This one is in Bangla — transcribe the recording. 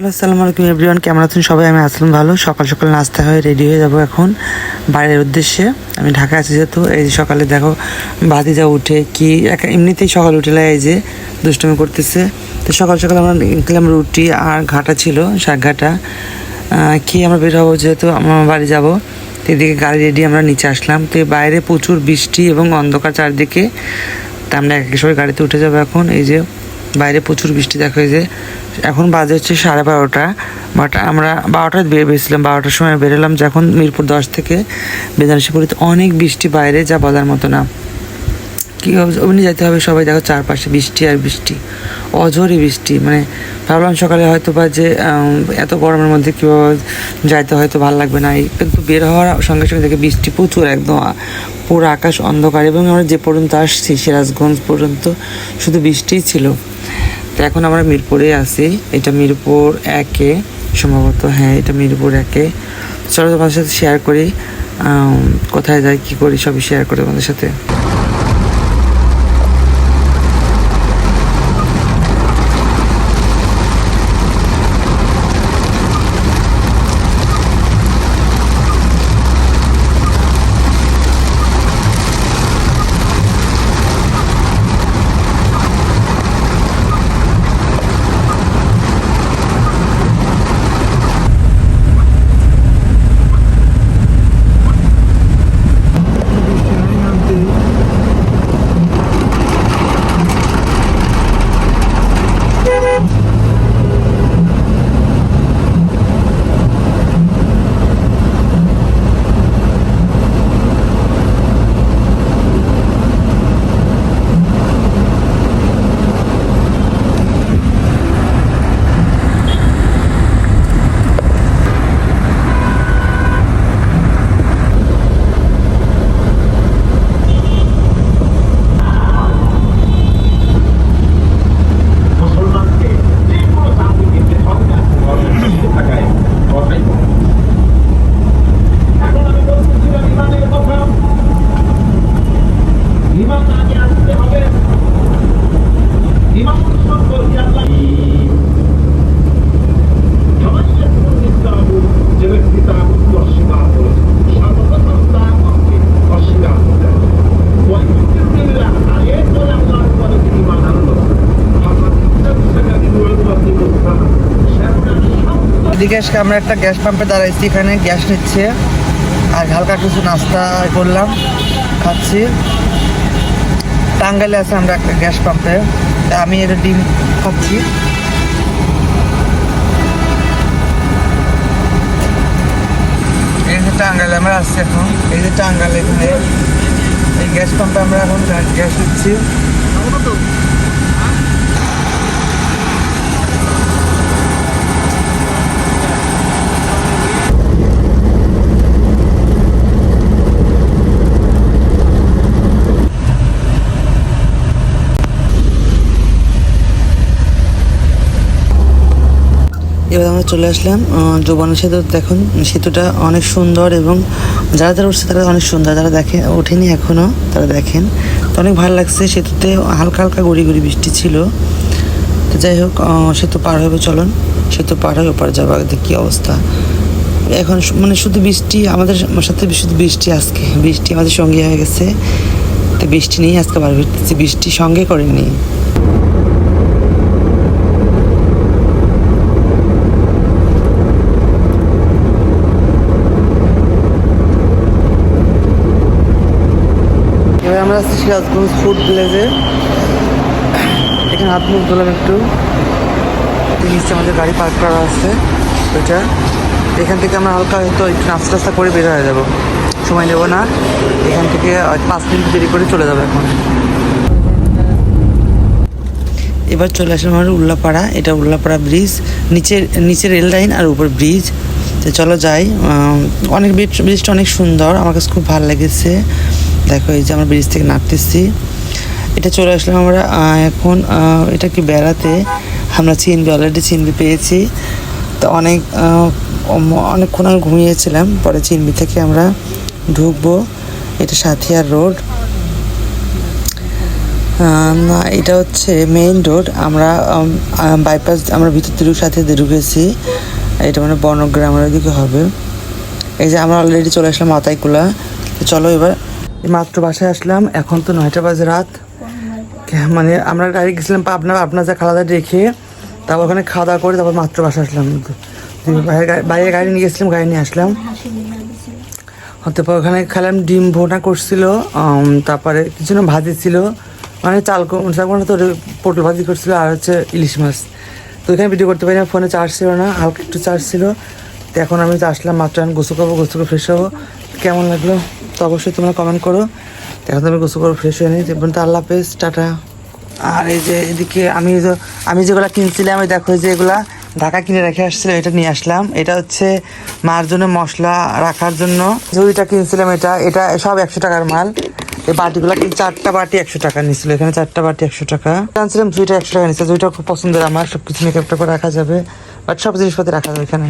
আসসালামু আলাইকুম এভরিওয়ান, কেমন আছেন সবাই? আমি আসলাম ভালো। সকাল সকাল নাস্তা হয়ে রেডি হয়ে যাব এখন বাইরের উদ্দেশ্যে। আমি ঢাকায় আছি যেহেতু, এই যে সকালে দেখো ভাতিজা উঠে কি এমনিতেই সকাল উঠেলে এই যে দুষ্টুমি করতেছে। তো সকাল সকাল আমরা নিলাম রুটি আর ঘাটা ছিল, শাক ঘাটা খেয়ে আমরা বের হবো, যেহেতু আমার বাড়ি যাবো। তো এদিকে গাড়ি রেডি, আমরা নিচে আসলাম। তো বাইরে প্রচুর বৃষ্টি এবং অন্ধকার চারদিকে। তা আমরা এক সময় গাড়িতে উঠে যাবো এখন। এই যে বাইরে প্রচুর বৃষ্টি, দেখো এই যে এখন বাজে হচ্ছে 12:30। বাট আমরা 12টায় বেরিয়েছিলাম, 12টার সময় বেরোলাম। যখন মিরপুর 10 থেকে বেদানশিপুরিতে অনেক বৃষ্টি, বাইরে যা বলার মতো না। কী অমনি যেতে হবে সবাই, দেখো চারপাশে বৃষ্টি আর বৃষ্টি, অঝরে বৃষ্টি। মানে ভাবলাম সকালে হয়তো বা যে এত গরমের মধ্যে কীভাবে যাইতে হয়তো ভালো লাগবে না, কিন্তু বের হওয়ার সঙ্গে সঙ্গে দেখে বৃষ্টি প্রচুর, একদম পুরো আকাশ অন্ধকার। এবং আমরা যে পর্যন্ত আসছি সিরাজগঞ্জ পর্যন্ত শুধু বৃষ্টিই ছিল। তো এখন আমরা মিরপুরে আছি, এটা মিরপুর 1-এ সম্ভবত, হ্যাঁ এটা মিরপুর 1-এ। চলো তোমাদের সাথে শেয়ার করি কোথায় যাই, কী করি, সবই শেয়ার করি তোমাদের সাথে। এদিকে আমরা একটা গ্যাস পাম্পে দাঁড়াইছি, এখানে গ্যাস নিচ্ছে আর হালকা কিছু নাস্তা করলাম, খাচ্ছি। টাঙ্গাইলে আছে আমরা একটা গ্যাস পাম্পে, আমি এটা ডিম খাচ্ছি। এই যে টাঙ্গাইলে আমরা আসছি এখন, এই যে টাঙ্গাইল, এখানে এই গ্যাস পাম্পে আমরা এখন গ্যাস নিচ্ছি। এবার আমরা চলে আসলাম যৌবনা সেতু। দেখুন সেতুটা অনেক সুন্দর, এবং যারা যারা উঠছে তারা অনেক সুন্দর, যারা দেখে ওঠেনি এখনও তারা দেখেন। তো অনেক ভালো লাগছে, সেতুতে হালকা হালকা গড়ি গড়ি বৃষ্টি ছিল। তো যাই হোক, সেতু পার হবে, চলুন সেতু পার হয়ে ওপার যাবো। কী অবস্থা এখন, মানে শুধু বৃষ্টি, আমাদের সাথে শুধু বৃষ্টি, আজকে বৃষ্টি আমাদের সঙ্গে হয়ে গেছে। তো বৃষ্টি নেই আজকে, বার হচ্ছে বৃষ্টি সঙ্গে করেনি। এবার আমরা আসছি সিরাজগঞ্জ ফুড ভিলেজে। এখানে হাত মুখ ধরলাম একটু, নিচে আমাদের গাড়ি পার্ক করা আছে ওইটা। এখান থেকে আমরা হালকা হয়তো একটু নাস্তা টাস্তা করে বের হয়ে যাবো, সময় নেবো না। এখান থেকে 5 মিনিট দেরি করে চলে যাবো এখন। এবার চলে আসলাম আমার উল্লাপাড়া, এটা উল্লাপাড়া ব্রিজ, নিচে রেল লাইন আর উপর ব্রিজ। তো চলো যাই। অনেক ব্রিজটা অনেক সুন্দর, আমার কাছে খুব ভালো লেগেছে। দেখো এই যে আমরা ব্রিজ থেকে নামতেছি, এটা চলে আসলাম আমরা এখন। এটা কি বেড়াতে, আমরা অলরেডি চিনবি পেয়েছি। তো অনেকক্ষণ আমি ঘুমিয়েছিলাম, পরে চিনবি থেকে আমরা ঢুকবো। এটা সাথিয়ার রোড। না, এটা হচ্ছে মেইন রোড। আমরা বাইপাস আমরা ভিতর দিকে সাথে ঢুকেছি। এটা মানে বনগ্রামের ওদিকে হবে। এই যে আমরা অলরেডি চলে আসলাম মাতাইকুলা। তো চলো এবার মাত্র বাসায় আসলাম। এখন তো 9টা বাজে রাত। মানে আমরা গাড়ি গেছিলাম পাবনা যা খাওয়া দাওয়া রেখে তারপর ওখানে খাওয়া দাওয়া করে তারপর মাত্র বাসায় আসলাম। বাইরে গাড়ি নিয়ে গেছিলাম, গাড়ি নিয়ে আসলাম। তারপর ওখানে খেলাম, ডিম ভোনা করছিল, তারপরে কিছু না ভাজি ছিল, মানে চাল তো পটল ভাজি করছিল, আর হচ্ছে ইলিশ মাছ। তো ওইখানে ভিডিও করতে পারি না, ফোনে চার্জ ছিল না, হালকা একটু চার্জ ছিল। তো এখন আমি আসলাম মাত্র, আমি গোসল করবো, গোসল করে ফ্রেশ হবো। কেমন লাগলো তো অবশ্যই তোমরা কমেন্ট করো। এখন তো আমি গোসল করবো, ফ্রেশ হয়ে নিই। তো আল্লাহ হাফেজ, টাটা। আর এই যে এদিকে আমি যেগুলা কিনছিলাম, আমি দেখো যে এগুলা ঢাকা কিনে রেখে আসছিল, এটা নিয়ে আসলাম। এটা হচ্ছে মার জন্য মশলা রাখার জন্য ঝুড়িটা কিনছিলাম। এটা সব 100 টাকার মাল। এই বাটিগুলা 4টা বাটি 100 টাকা নিচ্ছিল, এখানে 4টা বাটি 100 টাকা আনছিলাম। ঝুড়িটা 100 টাকা নিচ্ছে। ঝুড়িটা খুব পছন্দের আমার, সবকিছু মেকআপটা করে রাখা যাবে, বাট সব জিনিসপত্র রাখা যাবে এখানে।